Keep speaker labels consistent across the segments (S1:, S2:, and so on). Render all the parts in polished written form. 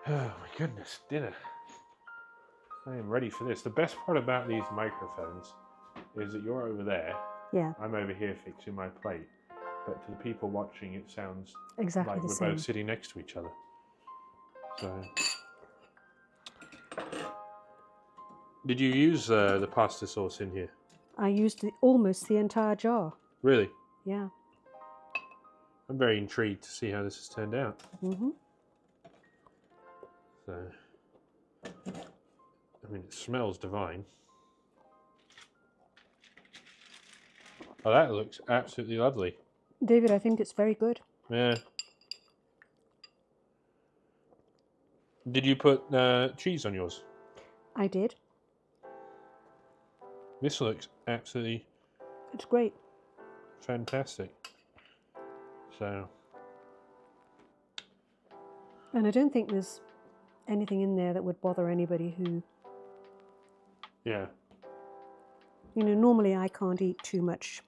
S1: Oh my goodness, dinner. I am ready for this. The best part about these microphones is that you're over there.
S2: Yeah.
S1: I'm over here fixing my plate. But to the people watching, it sounds
S2: Exactly
S1: like
S2: the
S1: we're
S2: same.
S1: both sitting next to each other. So, did you use the pasta sauce in here?
S2: I used almost the entire jar.
S1: Really?
S2: Yeah.
S1: I'm very intrigued to see how this has turned out.
S2: Mm-hmm.
S1: So, I mean, it smells divine. Oh, that looks absolutely lovely.
S2: David, I think it's very good.
S1: Yeah. Did you put cheese on yours?
S2: I did.
S1: This looks absolutely
S2: It's great.
S1: fantastic. So,
S2: And I don't think there's anything in there that would bother anybody who...
S1: yeah.
S2: You know, normally I can't eat too much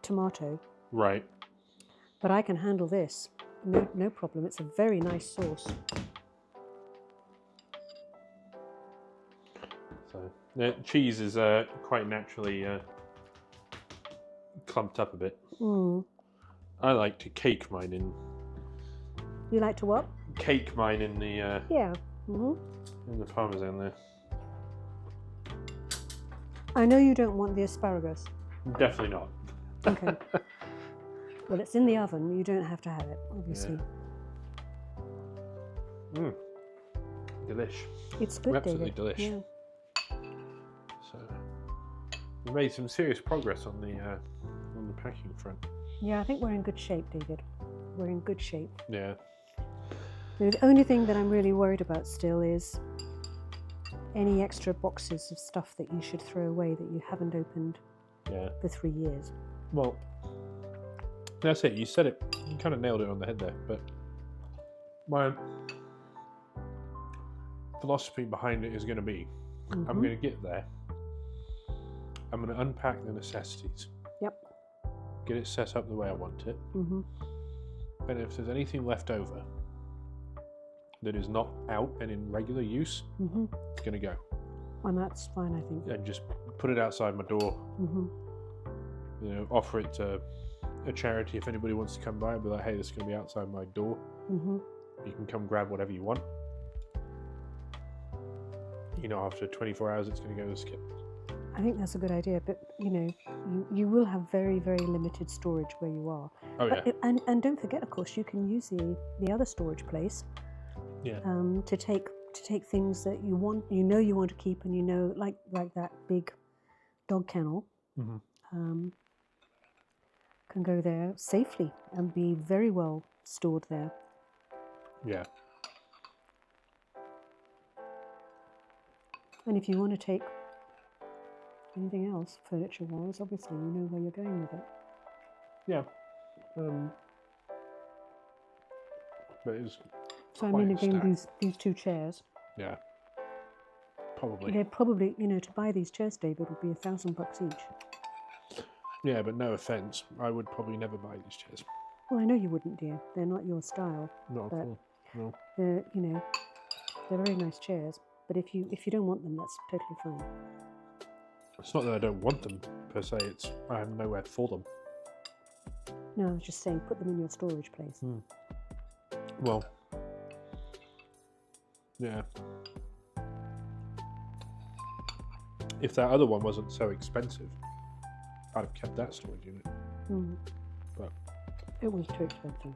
S2: tomato.
S1: Right.
S2: But I can handle this. No problem. It's a very nice sauce.
S1: So, the cheese is quite naturally clumped up a bit.
S2: Mm.
S1: I like to cake mine in.
S2: You like to what?
S1: Cake mine in the
S2: Yeah. Mm-hmm.
S1: in the parmesan there.
S2: I know you don't want the asparagus.
S1: Definitely not.
S2: Okay. Well, it's in the oven. You don't have to have it, obviously.
S1: Yeah. Delish.
S2: It's good,
S1: Absolutely
S2: David.
S1: delish.
S2: Yeah.
S1: So we made some serious progress on the packing front.
S2: Yeah, I think we're in good shape, David. We're in good shape.
S1: Yeah.
S2: The only thing that I'm really worried about still is any extra boxes of stuff that you should throw away that you haven't opened for 3 years.
S1: Well, that's it. You said it. You kind of nailed it on the head there. But my philosophy behind it is going to be, I'm going to get there. I'm going to unpack the necessities.
S2: Yep.
S1: Get it set up the way I want it.
S2: Mm-hmm.
S1: And if there's anything left over that is not out and in regular use, it's going to go.
S2: And that's fine, I think.
S1: And just put it outside my door.
S2: Mm-hmm.
S1: You know, offer it to a charity if anybody wants to come by and be like, hey, this is going to be outside my door.
S2: Mm-hmm.
S1: You can come grab whatever you want. You know, after 24 hours, it's going to go to the skip.
S2: I think that's a good idea, but you know, you will have very, very limited storage where you are.
S1: Oh,
S2: but
S1: yeah.
S2: And don't forget, of course, you can use the other storage place.
S1: Yeah.
S2: To take things that you want, you want to keep, and you know, like that big dog kennel.
S1: Mm-hmm.
S2: Can go there safely and be very well stored there.
S1: Yeah.
S2: And if you want to take anything else, furniture-wise, obviously you know where you're going with it.
S1: Yeah. But it was
S2: So I mean, again,
S1: stacked.
S2: these two chairs.
S1: Yeah. Probably.
S2: They're probably, you know, to buy these chairs, David, would be $1,000 each.
S1: Yeah, but no offence, I would probably never buy these chairs.
S2: Well, I know you wouldn't, dear. They're not your style.
S1: Not at all. No.
S2: They're, you know, they're very nice chairs. But if you don't want them, that's totally fine.
S1: It's not that I don't want them per se. It's I have nowhere for them.
S2: No, I was just saying, put them in your storage place.
S1: Well, yeah. If that other one wasn't so expensive, I'd have kept that storage unit. But
S2: it was too expensive.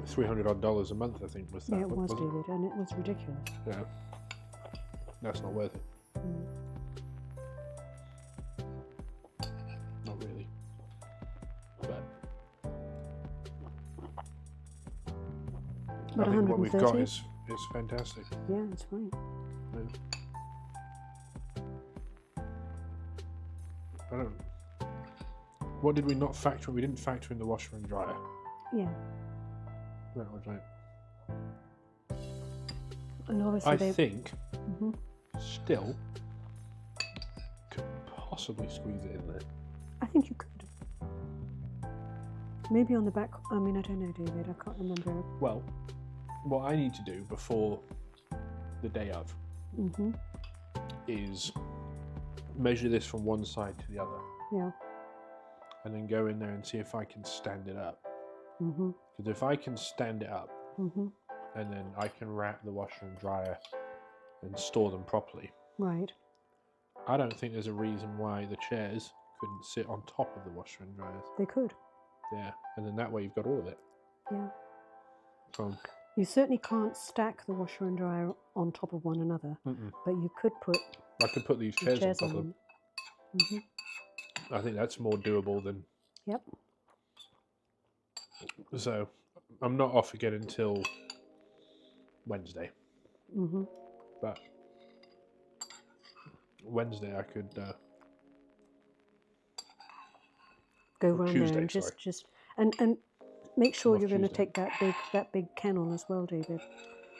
S1: $300 a month, I think, was that.
S2: Yeah, it was,
S1: wasn't
S2: David, and it was ridiculous.
S1: Yeah, that's not worth it. Not really. But I think what we've got is fantastic.
S2: Yeah, it's fine.
S1: Yeah. I don't. What did we not factor? We didn't factor in the washer and dryer.
S2: Yeah.
S1: That was right.
S2: And obviously
S1: I think
S2: Mm-hmm.
S1: still could possibly squeeze it in there.
S2: I think you could. Maybe on the back. I mean, I don't know, David. I can't remember.
S1: Well, what I need to do before the day of is measure this from one side to the other.
S2: Yeah.
S1: And then go in there and see if I can stand it up. Because if I can stand it up, and then I can wrap the washer and dryer and store them properly.
S2: Right.
S1: I don't think there's a reason why the chairs couldn't sit on top of the washer and dryers.
S2: They could.
S1: Yeah, and then that way you've got all of it.
S2: Yeah.
S1: So
S2: you certainly can't stack the washer and dryer on top of one another, but you could put.
S1: I could put these chairs on top of them. I think that's more doable than.
S2: Yep.
S1: So I'm not off again until Wednesday. But Wednesday I could
S2: go around
S1: Tuesday,
S2: there and just and make sure you're going to take that big kennel as well, David.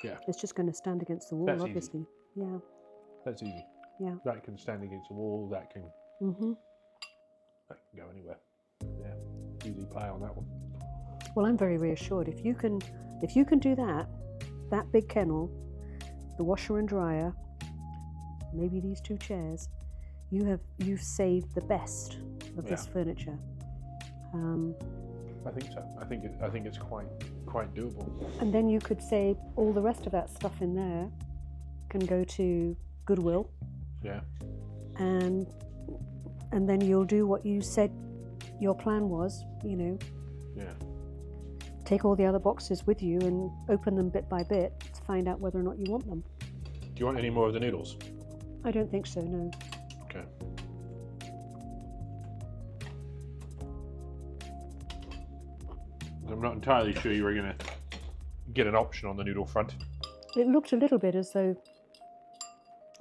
S1: Yeah.
S2: It's just going to stand against the wall,
S1: That's
S2: obviously.
S1: Easy.
S2: Yeah.
S1: That's easy.
S2: Yeah.
S1: That can stand against the wall. That can. That can go anywhere. Yeah. Easy pie on that one.
S2: Well, I'm very reassured. If you can do that big kennel, the washer and dryer, maybe these two chairs, you've saved the best of this furniture.
S1: I think so. I think it's quite doable.
S2: And then you could say all the rest of that stuff in there can go to Goodwill.
S1: Yeah.
S2: And then you'll do what you said your plan was, Yeah. Take all the other boxes with you and open them bit by bit to find out whether or not you want them.
S1: Do you want any more of the noodles?
S2: I don't think so, no.
S1: Okay. I'm not entirely sure you were going to get an option on the noodle front.
S2: It looked a little bit as though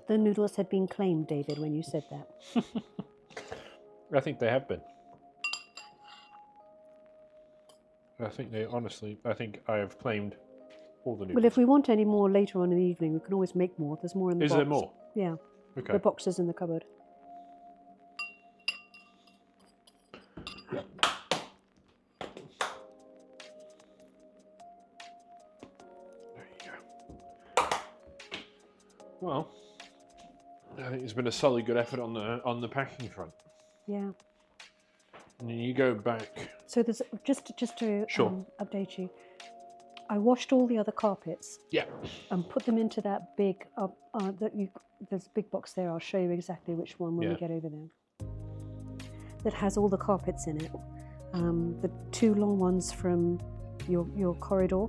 S2: the noodles had been claimed, David, when you said that.
S1: I think they have been. I think I have claimed all the noodles.
S2: Well, if we want any more later on in the evening, we can always make more. There's more in the box.
S1: Is there more?
S2: Yeah.
S1: Okay.
S2: The box is in the cupboard.
S1: Yep. There you go. Well, I think it's been a solid good effort on the packing front.
S2: Yeah.
S1: And then you go back.
S2: So there's just to
S1: Sure.
S2: Update you. I washed all the other carpets.
S1: Yeah.
S2: And put them into that big. There's a big box there. I'll show you exactly which one when we get over there. That has all the carpets in it. The two long ones from your corridor.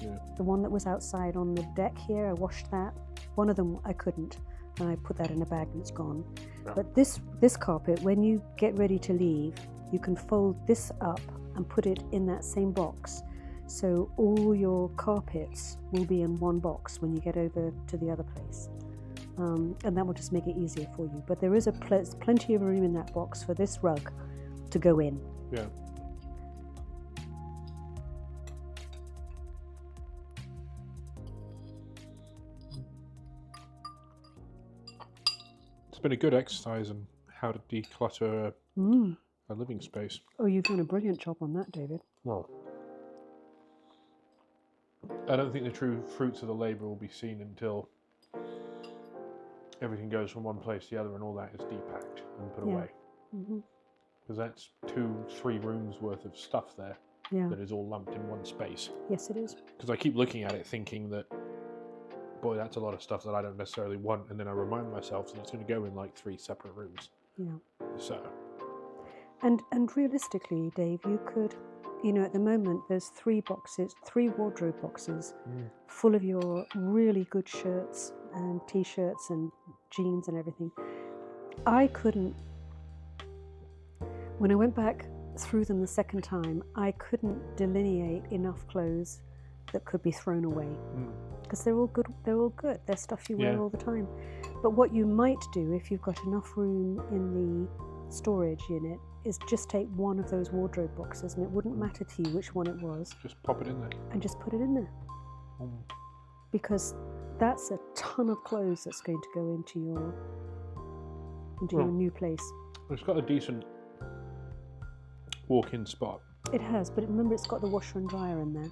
S1: Yeah.
S2: The one that was outside on the deck here, I washed that. One of them I couldn't, and I put that in a bag and it's gone. Yeah. But this carpet, when you get ready to leave, you can fold this up and put it in that same box. So all your carpets will be in one box when you get over to the other place. And that will just make it easier for you. But there is plenty of room in that box for this rug to go in.
S1: Yeah. It's been a good exercise in how to declutter a living space.
S2: Oh, you've done a brilliant job on that, David.
S1: Well, I don't think the true fruits of the labour will be seen until everything goes from one place to the other and all that is depacked and put away. Because that's 2-3 rooms worth of stuff there that is all lumped in one space.
S2: Yes, it is.
S1: Because I keep looking at it thinking that, boy, that's a lot of stuff that I don't necessarily want, and then I remind myself that it's going to go in like 3 separate rooms.
S2: Yeah.
S1: So.
S2: And realistically, Dave, you could, at the moment there's 3 wardrobe boxes full of your really good shirts and t-shirts and jeans and everything. I couldn't, when I went back through them the second time, I couldn't delineate enough clothes that could be thrown away. Because they're all good. They're stuff you wear all the time. But what you might do if you've got enough room in the storage unit is just take one of those wardrobe boxes, and it wouldn't matter to you which one it was.
S1: Just pop it in there.
S2: And just put it in there. Because that's a ton of clothes that's going to go into your new place.
S1: It's got a decent walk-in spot.
S2: It has, but remember it's got the washer and dryer in there.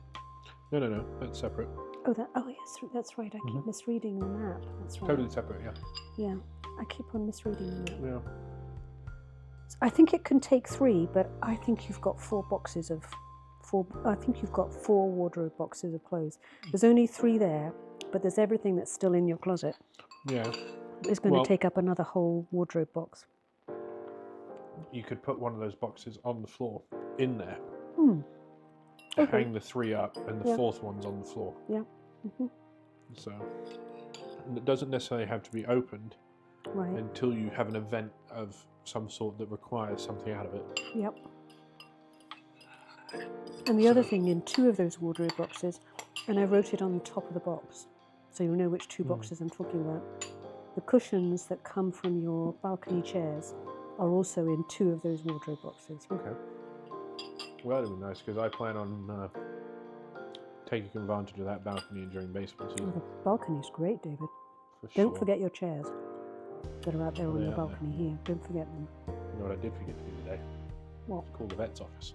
S1: No, that's separate.
S2: Oh, yes, that's right. I keep misreading the map. That's right.
S1: Totally separate, yeah.
S2: Yeah, I keep on misreading the map.
S1: Yeah.
S2: I think it can take 3, but I think you've got 4 boxes of 4. I think you've got 4 wardrobe boxes of clothes. There's only 3 there, but there's everything that's still in your closet.
S1: Yeah.
S2: It's going to take up another whole wardrobe box.
S1: You could put one of those boxes on the floor, in there.
S2: Okay.
S1: Hang the 3 up, and the 4th one's on the floor.
S2: Yeah.
S1: So, and it doesn't necessarily have to be opened until you have an event of some sort that requires something out of it.
S2: Yep. And the other thing, in 2 of those wardrobe boxes, and I wrote it on the top of the box, so you'll know which 2 boxes I'm talking about. The cushions that come from your balcony chairs are also in 2 of those wardrobe boxes.
S1: Okay. Well, that'd be nice, because I plan on taking advantage of that balcony during baseball season.
S2: Oh, the balcony's great, David.
S1: Don't
S2: forget your chairs that are out there on the balcony here. Don't forget them.
S1: You know what I did forget to do today?
S2: What?
S1: Call the vet's office.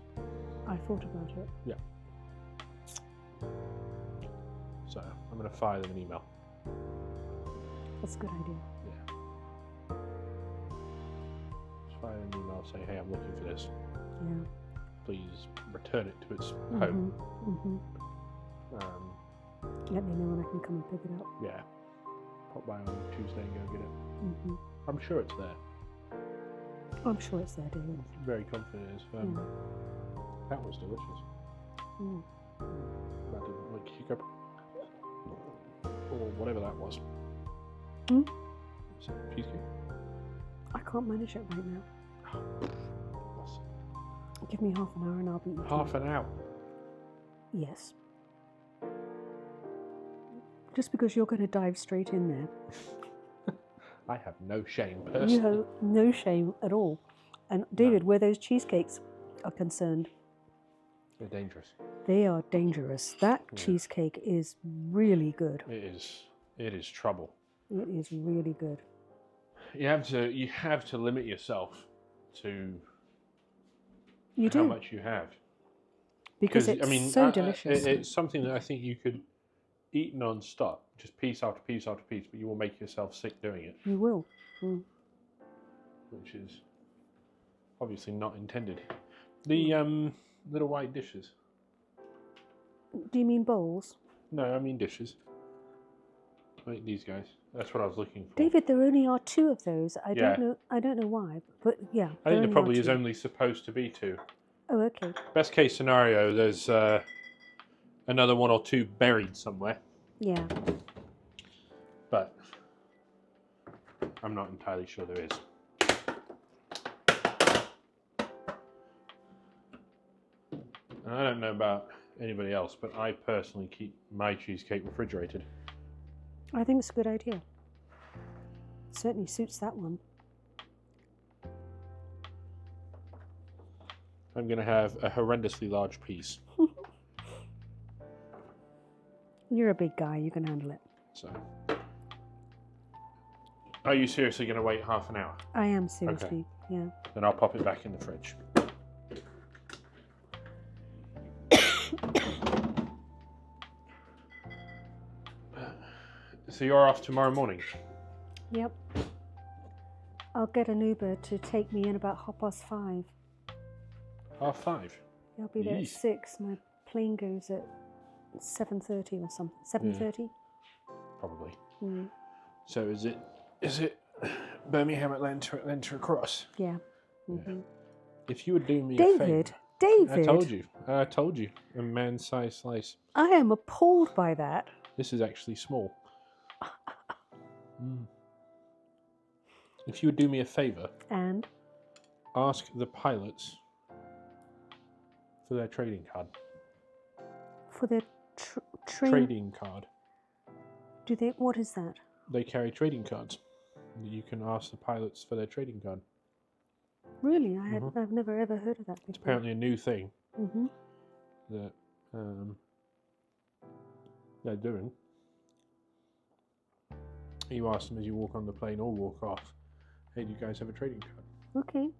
S2: I thought about it.
S1: Yeah. So, I'm going to fire them an email.
S2: That's a good idea.
S1: Yeah. Just fire them an email saying, hey, I'm looking for this.
S2: Yeah.
S1: Please return it to its home.
S2: Let me know when I can come and pick it up.
S1: Yeah. Pop by on Tuesday and go get it. I'm sure it's there.
S2: I'm sure it's there, David.
S1: I'm very confident it is. That was delicious. That didn't like hiccup. Or whatever that was. Is it cheesecake?
S2: I can't manage it right now. Give me half an hour and I'll be eating.
S1: Half an hour?
S2: Yes. Just because you're going to dive straight in there.
S1: I have no shame, personally.
S2: You have no shame at all. And David, where those cheesecakes are concerned,
S1: they're dangerous.
S2: They are dangerous. That cheesecake is really good.
S1: It is. It is trouble.
S2: It is really good.
S1: You have to limit yourself to how much you have.
S2: Because it's so delicious.
S1: It's something that I think you could eat non-stop, just piece after piece after piece, but you will make yourself sick doing it.
S2: You will.
S1: Which is obviously not intended. The little white dishes.
S2: Do you mean bowls?
S1: No, I mean dishes. Like these guys. That's what I was looking for.
S2: David, there only are 2 of those. I don't know why, but yeah.
S1: I think there probably is only supposed to be 2.
S2: Oh, okay.
S1: Best case scenario, there's another 1 or 2 buried somewhere.
S2: Yeah.
S1: But I'm not entirely sure there is. And I don't know about anybody else, but I personally keep my cheesecake refrigerated.
S2: I think it's a good idea. Certainly suits that one.
S1: I'm going to have a horrendously large piece.
S2: You're a big guy, you can handle it.
S1: So, are you seriously going to wait half an hour?
S2: I am seriously, yeah.
S1: Then I'll pop it back in the fridge. So you're off tomorrow morning?
S2: Yep. I'll get an Uber to take me in about 5:30.
S1: 5:30?
S2: I'll be there at 6. My plane goes at 7:30 or something. 7:30?
S1: Probably. So is it Birmingham, Atlanta across?
S2: Yeah.
S1: If you would do me a favour.
S2: David!
S1: I told you. A man-sized slice.
S2: I am appalled by that.
S1: This is actually small. If you would do me a favour.
S2: And?
S1: Ask the pilots for their trading card.
S2: For their
S1: trading card.
S2: Do they? What is that?
S1: They carry trading cards. You can ask the pilots for their trading card.
S2: Really? I've never ever heard of that before.
S1: It's apparently a new thing that they're doing. You ask them as you walk on the plane or walk off, hey, do you guys have a trading card?
S2: Okay.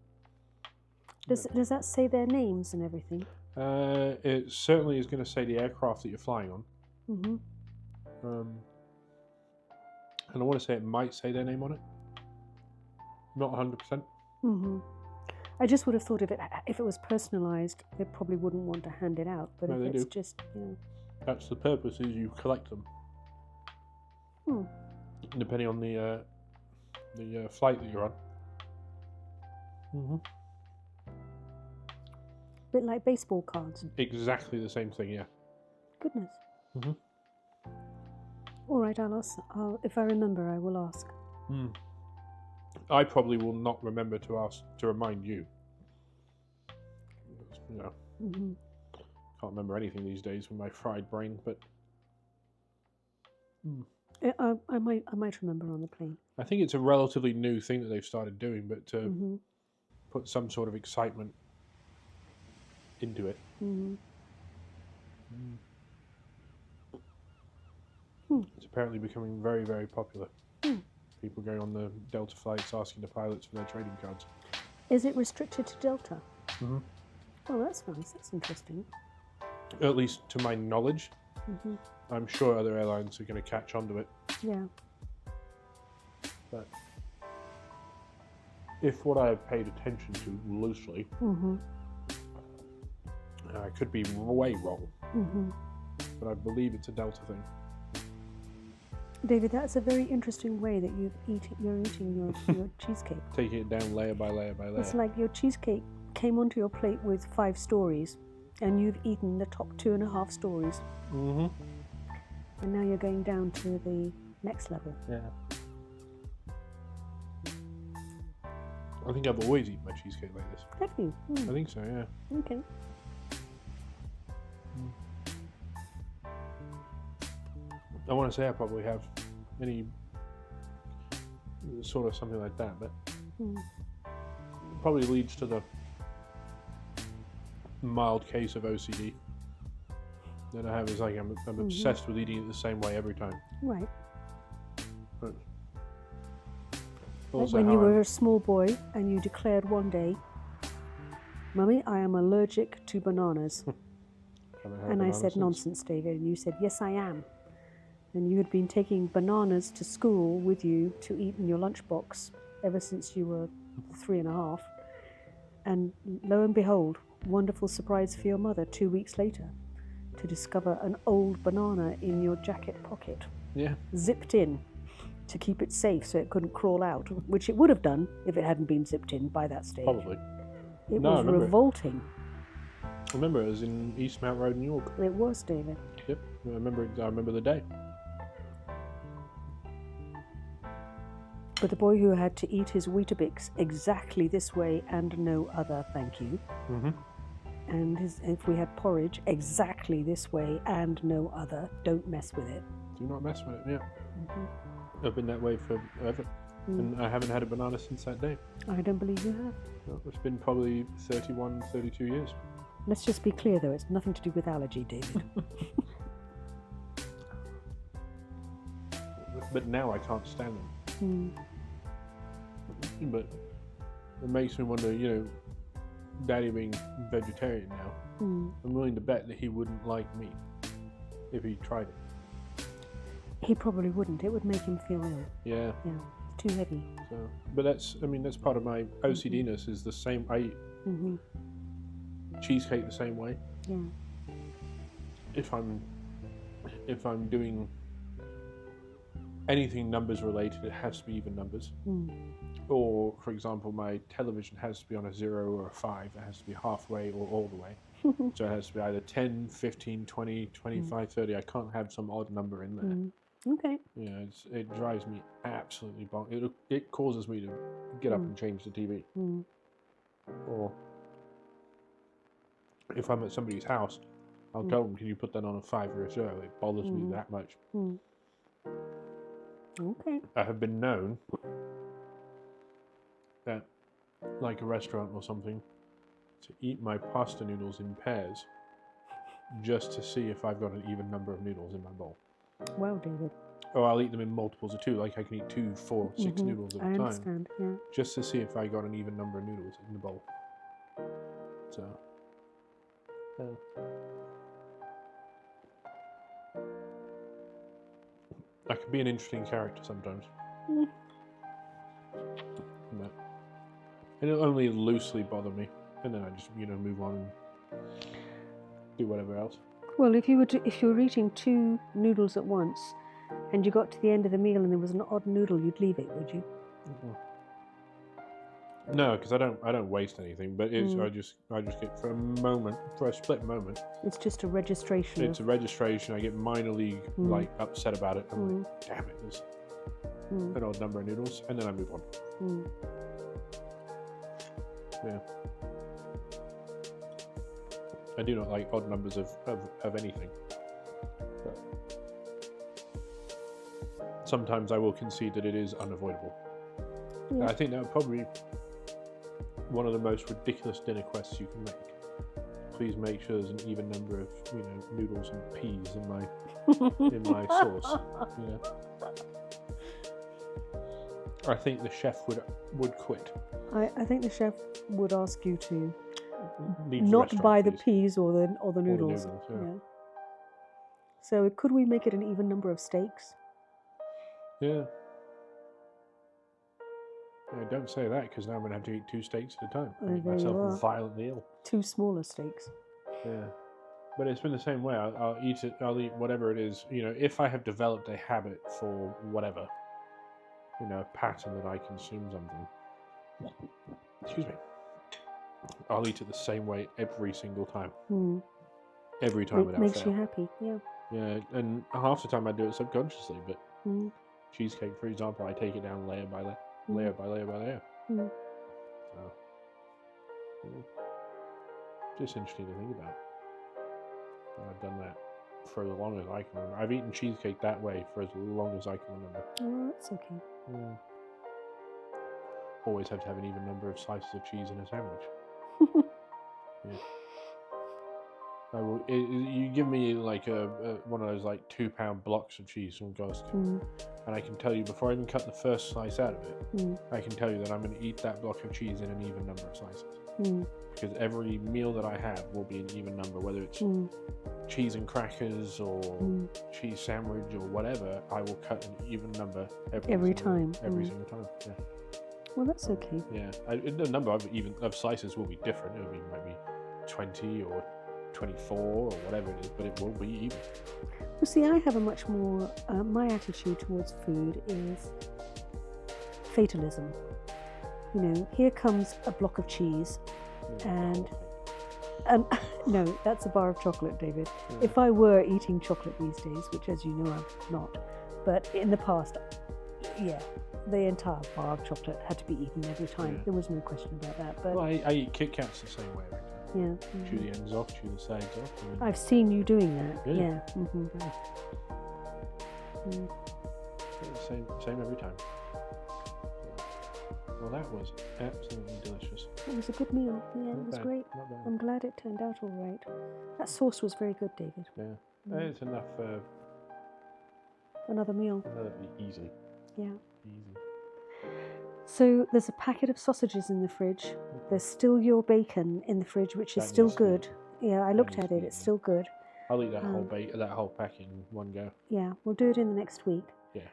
S2: Does that say their names and everything?
S1: It certainly is going to say the aircraft that you're flying on. And I want to say it might say their name on it. Not 100%.
S2: I just would have thought if it was personalised, they probably wouldn't want to hand it out. But
S1: No,
S2: if
S1: they
S2: it's
S1: do.
S2: just,
S1: That's the purpose, is you collect them. Depending on the flight that you're on.
S2: Bit like baseball cards.
S1: Exactly the same thing, yeah.
S2: Goodness. All right, I'll ask. If I remember, I will ask.
S1: I probably will not remember to ask to remind you. You know, can't remember anything these days with my fried brain, but
S2: I might remember on the plane.
S1: I think it's a relatively new thing that they've started doing, but to put some sort of excitement into it. It's apparently becoming very, very popular. People going on the Delta flights asking the pilots for their trading cards.
S2: Is it restricted to Delta? Oh, that's nice. That's interesting.
S1: At least to my knowledge. I'm sure other airlines are going to catch on to it.
S2: Yeah.
S1: But if what I have paid attention to loosely, I could be way wrong, but I believe it's a Delta thing.
S2: David, that's a very interesting way that you're eating your cheesecake.
S1: Taking it down layer by layer by layer.
S2: It's like your cheesecake came onto your plate with 5 stories, and you've eaten the top 2.5 stories. And now you're going down to the next level.
S1: Yeah. I think I've always eaten my cheesecake like this.
S2: Have you?
S1: I think so, yeah.
S2: Okay.
S1: I want to say I probably have any sort of something like that, but probably leads to the mild case of OCD that I have. Is like I'm obsessed with eating it the same way every time.
S2: Right.
S1: But
S2: Like when you were a small boy and you declared one day, "Mummy, I am allergic to bananas." And I said, "Nonsense, David." And you said, "Yes, I am." And you had been taking bananas to school with you to eat in your lunchbox ever since you were 3.5. And lo and behold, wonderful surprise for your mother 2 weeks later to discover an old banana in your jacket pocket.
S1: Yeah.
S2: Zipped in to keep it safe so it couldn't crawl out, which it would have done if it hadn't been zipped in by that stage.
S1: Probably.
S2: It was revolting.
S1: I remember it was in East Mount Road, New York.
S2: It was, David.
S1: Yep. I remember the day.
S2: But the boy who had to eat his Weetabix exactly this way and no other, thank you. And if we had porridge exactly this way and no other, don't mess with it.
S1: Do not mess with it, yeah. I've been that way forever. And I haven't had a banana since that day.
S2: I don't believe you have.
S1: No, it's been probably 31, 32 years.
S2: Let's just be clear, though, it's nothing to do with allergy, David.
S1: But now I can't stand them. But it makes me wonder, you know, Daddy being vegetarian now, I'm willing to bet that he wouldn't like meat if he tried it.
S2: He probably wouldn't. It would make him feel ill.
S1: Yeah.
S2: Yeah, too heavy.
S1: So, but that's part of my OCD-ness is the same. I eat cheesecake the same way.
S2: Yeah.
S1: If I'm doing anything numbers related, it has to be even numbers. Or, for example, my television has to be on a 0 or a 5. It has to be halfway or all the way. So it has to be either 10, 15, 20, 25, 30. I can't have some odd number in there.
S2: Okay.
S1: You know, it drives me absolutely bonkers. It causes me to get up and change the TV. Or if I'm at somebody's house, I'll tell them, can you put that on a 5 or a 0? It bothers me that much.
S2: Okay.
S1: I have been known that, like a restaurant or something, to eat my pasta noodles in pairs just to see if I've got an even number of noodles in my bowl.
S2: Well, David.
S1: Or I'll eat them in multiples of 2, like I can eat 2, 4, 6 noodles at a time.
S2: I understand, yeah.
S1: Just to see if I got an even number of noodles in the bowl. So, I can be an interesting character sometimes.
S2: Mm.
S1: But it'll only loosely bother me, and then I just move on and do whatever else.
S2: Well, if you were eating 2 noodles at once, and you got to the end of the meal and there was an odd noodle, you'd leave it, would you?
S1: No, because I don't waste anything. But it's I just get for a split moment.
S2: It's just a registration.
S1: It's a registration. I get minorly like upset about it. I'm like, damn it, there's an odd number of noodles, and then I move on. Yeah. I do not like odd numbers of anything. But sometimes I will concede that it is unavoidable.
S2: Yeah.
S1: I think that would probably be one of the most ridiculous dinner quests you can make. Please make sure there's an even number of noodles and peas in my sauce. Yeah. I think the chef would quit.
S2: I think the chef would ask you to
S1: Leave
S2: not
S1: the
S2: buy the
S1: please.
S2: peas or the noodles.
S1: Yeah.
S2: So could we make it an even number of steaks?
S1: Yeah. Don't say that, because now I'm going to have to eat 2 steaks at a time. I make
S2: there you are.
S1: myself violently ill.
S2: 2 smaller steaks.
S1: Yeah. But it's been the same way. I'll eat it. I'll eat whatever it is. If I have developed a habit for whatever, a pattern that I consume something. Excuse me. I'll eat it the same way every single time. Every time without
S2: Makes
S1: fail.
S2: you happy, yeah.
S1: Yeah, and half the time I do it subconsciously, but cheesecake, for example, I take it down layer by layer. Layer by layer by layer. So, just interesting to think about. And I've done that for as long as I can remember. I've eaten cheesecake that way for as long as I can remember.
S2: Oh, that's okay.
S1: Always have to have an even number of slices of cheese in a sandwich. You give me like one of those like 2-pound blocks of cheese from Costco, and I can tell you before I even cut the first slice out of it, I can tell you that I'm going to eat that block of cheese in an even number of slices. Because every meal that I have will be an even number, whether it's cheese and crackers or cheese sandwich or whatever. I will cut an even number every single time. Yeah.
S2: Well, that's okay.
S1: Yeah, the number of slices will be different. It'll be maybe 20 or 24 or whatever it is, but it will be even.
S2: Well, see, I have a much more, my attitude towards food is fatalism. Here comes a block of cheese, and no, that's a bar of chocolate, David.
S1: Yeah.
S2: If I were eating chocolate these days, which as you know I'm not, but in the past, yeah, the entire bar of chocolate had to be eaten every time.
S1: Yeah.
S2: There was no question about that. But
S1: well, I eat Kit Kats the same way every time.
S2: Yeah.
S1: Chew the ends off, chew the sides off.
S2: I've seen you doing that.
S1: Yeah.
S2: Yeah.
S1: Same every time. Well, that was absolutely delicious.
S2: It was a good meal. Yeah, it was
S1: bad,
S2: great.
S1: Not bad.
S2: I'm glad it turned out all right. That sauce was very good, David.
S1: Yeah. It's enough for
S2: Another meal.
S1: easily.
S2: Yeah.
S1: Easy.
S2: So there's a packet of sausages in the fridge. There's still your bacon in the fridge, which is
S1: That
S2: still
S1: needs to be
S2: good. Yeah, I looked
S1: needs
S2: at
S1: to
S2: it.
S1: be
S2: It's
S1: eaten.
S2: still good.
S1: I'll eat that whole pack in one go.
S2: Yeah, we'll do it in the next week.
S1: Yeah.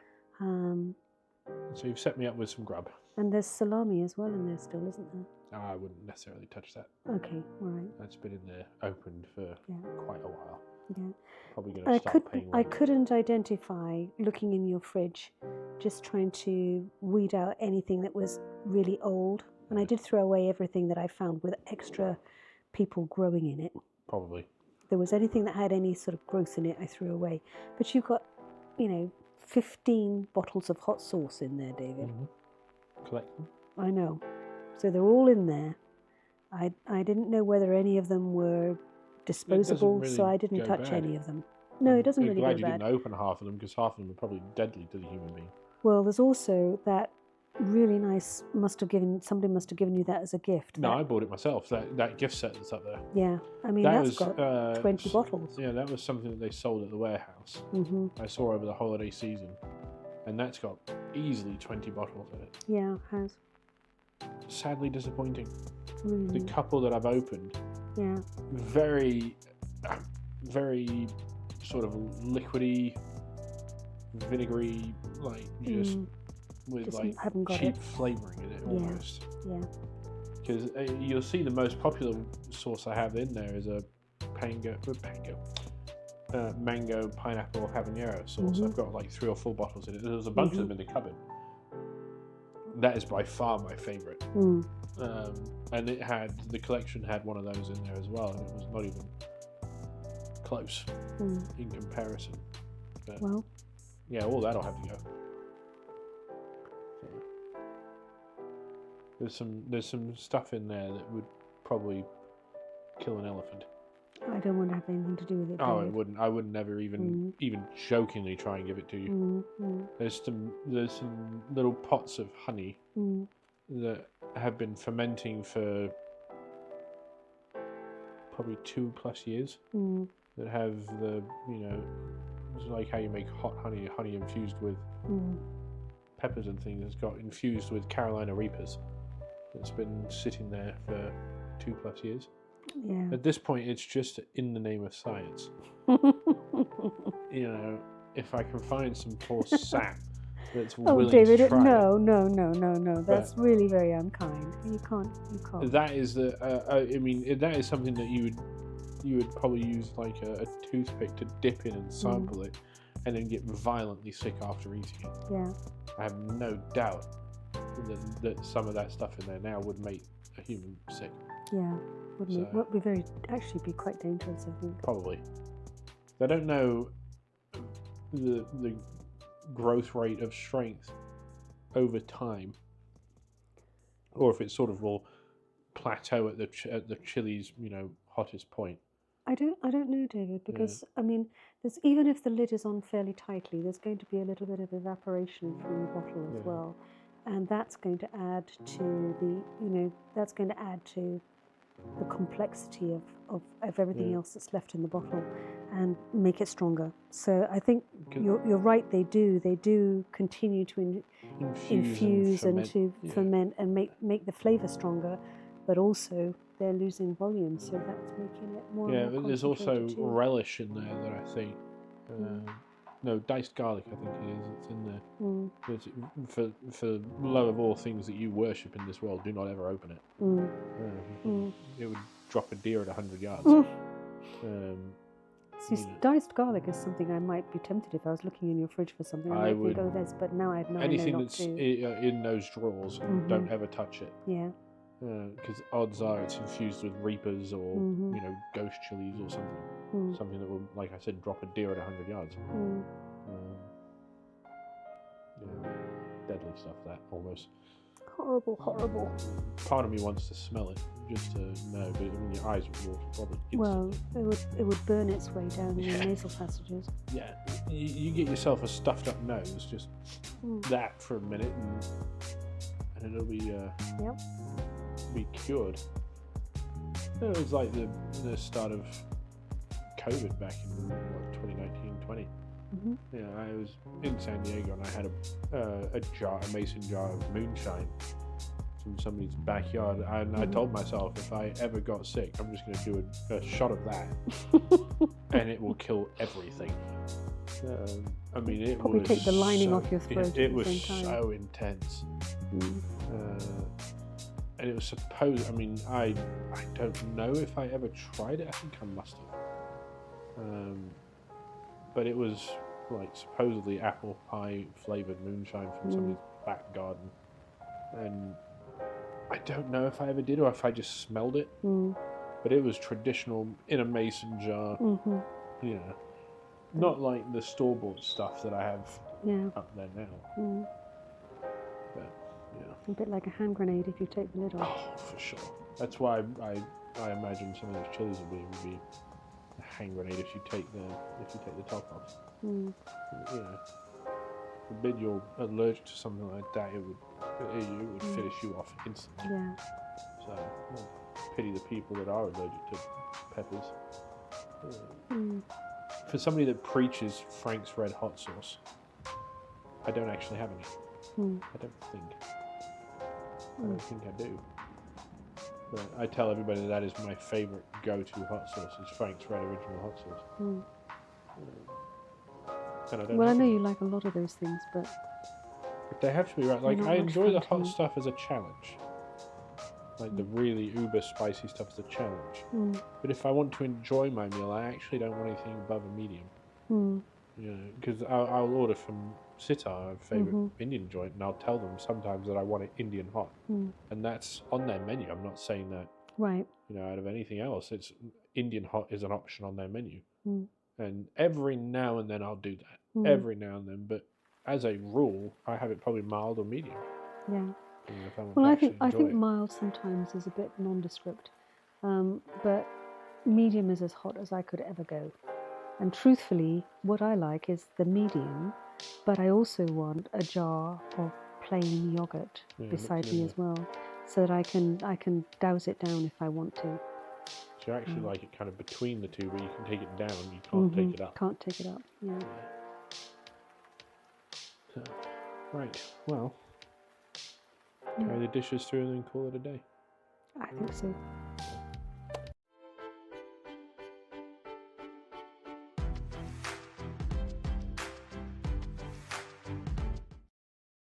S2: So
S1: you've set me up with some grub.
S2: And there's salami as well in there still, isn't there?
S1: I wouldn't necessarily touch that.
S2: Okay, all right.
S1: That's been in there opened for quite a while.
S2: Yeah.
S1: Probably going to start paying
S2: I
S1: rent.
S2: couldn't identify, looking in your fridge, just trying to weed out anything that was really old. And I did throw away everything that I found with extra people growing in it.
S1: Probably.
S2: If there was anything that had any sort of growth in it, I threw away. But you've got, 15 bottles of hot sauce in there, David.
S1: Collect them.
S2: I know. So they're all in there. I didn't know whether any of them were disposable,
S1: really
S2: so I didn't
S1: go
S2: touch
S1: bad.
S2: any of them. No, it doesn't
S1: I'm
S2: really
S1: glad
S2: go
S1: you
S2: bad.
S1: didn't open half of them, because half of them are probably deadly to the human being.
S2: Well, there's also that really nice, somebody must have given you that as a gift.
S1: No, I bought it myself. That gift set that's up there.
S2: Yeah, I mean,
S1: That
S2: that's
S1: was,
S2: got 20 bottles.
S1: Yeah, that was something that they sold at the warehouse. I saw over the holiday season, and that's got easily 20 bottles in it.
S2: Yeah, it has.
S1: Sadly disappointing.
S2: Really.
S1: The couple that I've opened,
S2: Yeah.
S1: very, very sort of liquidy, vinegary, like just with
S2: Just
S1: like
S2: haven't got
S1: cheap
S2: it.
S1: flavouring in it
S2: Yeah.
S1: almost.
S2: Yeah.
S1: Because you'll see the most popular sauce I have in there is a mango pineapple habanero sauce. I've got like 3 or 4 bottles in it. There's a bunch of them in the cupboard. That is by far my favourite. And the collection had one of those in there as well, and it was not even close in comparison. But
S2: Well,
S1: yeah, all that'll have to go. So, there's some stuff in there that would probably kill an elephant.
S2: I don't want to have anything to do with it.
S1: Oh,
S2: David.
S1: I would never even jokingly try and give it to you. There's some little pots of honey that have been fermenting for probably 2+ years. That have it's like how you make hot honey infused with peppers and things. It's got infused with Carolina Reapers. It's been sitting there for 2+ years.
S2: Yeah.
S1: At this point, it's just in the name of science. If I can find some poor sap that's willing
S2: David,
S1: to try
S2: no. That's really very unkind. You can't.
S1: That is that is something that you would probably use like a toothpick to dip in and sample it, and then get violently sick after eating it.
S2: Yeah.
S1: I have no doubt that some of that stuff in there now would make a human sick.
S2: Yeah. Wouldn't it? Would be actually quite dangerous, I think.
S1: Probably. I don't know the growth rate of strength over time, or if it sort of will plateau at the chili's hottest point.
S2: I don't know, David, because I mean, even if the lid is on fairly tightly, there's going to be a little bit of evaporation from the bottle as well, and that's going to add to the complexity of everything else that's left in the bottle and make it stronger. So I think you're right. They do continue to infuse and to ferment and make the flavour stronger, but also they're losing volume, so that's making it more.
S1: Yeah,
S2: and more
S1: there's also
S2: concentrated too.
S1: relish in there that I think. No, diced garlic, I think it is. It's in there. It's for low of all things that you worship in this world, do not ever open it. It would drop a deer at 100 yards.
S2: Diced garlic is something I might be tempted if I was looking in your fridge for something. I might think, this, but now I know
S1: anything
S2: I know
S1: that's in those drawers, don't ever touch it.
S2: Yeah.
S1: Because odds are it's infused with reapers or ghost chilies or something. Something that will, like I said, drop a deer at 100 yards. Deadly stuff, that almost.
S2: Horrible.
S1: Part of me wants to smell it, just to know, but your eyes would water probably instantly.
S2: Well, it would burn its way down your nasal passages.
S1: Yeah, you get yourself a stuffed up nose, just that for a minute, and it'll be be cured. It was like the start of COVID back in 2019-20. Yeah, I was in San Diego and I had a mason jar of moonshine from somebody's backyard, and I told myself if I ever got sick, I'm just going to do a shot of that, and it will kill everything. I mean, it
S2: probably
S1: was
S2: take the lining off your throat.
S1: It was so intense. And it was supposed. I mean, I don't know if I ever tried it. I think I must have. But it was like supposedly apple pie flavored moonshine from somebody's back garden, and I don't know if I ever did or if I just smelled it. But it was traditional in a mason jar. Not like the store-bought stuff that I have up there now. But
S2: a bit like a hand grenade if you take the lid off.
S1: Oh, for sure. That's why I imagine some of those chilies would be a hand grenade if you take the top off. Forbid you're allergic to something like that, it would finish you off instantly.
S2: Yeah.
S1: So pity the people that are allergic to peppers. For somebody that preaches Frank's Red Hot Sauce, I don't actually have any. I don't think I do. But I tell everybody that is my favourite go-to hot sauce is Frank's Red Original Hot Sauce. and I don't.
S2: Well, I
S1: have
S2: know
S1: it.
S2: you like a lot of those things, but
S1: But they have to be right.
S2: they're
S1: Like
S2: not
S1: I
S2: much
S1: enjoy the
S2: fun
S1: hot
S2: to
S1: stuff as a challenge. Like the really uber spicy stuff is a challenge.
S2: Mm.
S1: But if I want to enjoy my meal, I actually don't want anything above a medium.
S2: Mm.
S1: You know, because I'll order from Sitar, a favorite
S2: Mhm.
S1: Indian joint, and I'll tell them sometimes that I want it Indian hot,
S2: Mm.
S1: and that's on their menu. I'm not saying that,
S2: Right.
S1: you know, out of anything else. It's Indian hot is an option on their menu,
S2: Mm.
S1: and every now and then I'll do that.
S2: Mm.
S1: Every now and then, but as a rule, I have it probably mild or medium.
S2: Yeah.
S1: You know, if I want
S2: Well,
S1: to
S2: I
S1: actually
S2: think
S1: enjoy it.
S2: mild sometimes is a bit nondescript, but medium is as hot as I could ever go. And truthfully, what I like is the medium, but I also want a jar of plain yogurt
S1: Yeah,
S2: beside
S1: mix it
S2: me
S1: in
S2: as well, so that I can douse it down if I want to.
S1: So you actually like it kind of between the two, but you can take it down. You can't take it up.
S2: Can't take it up. Yeah.
S1: So, right. Well, carry the dishes through and then call it a day.
S2: I think so.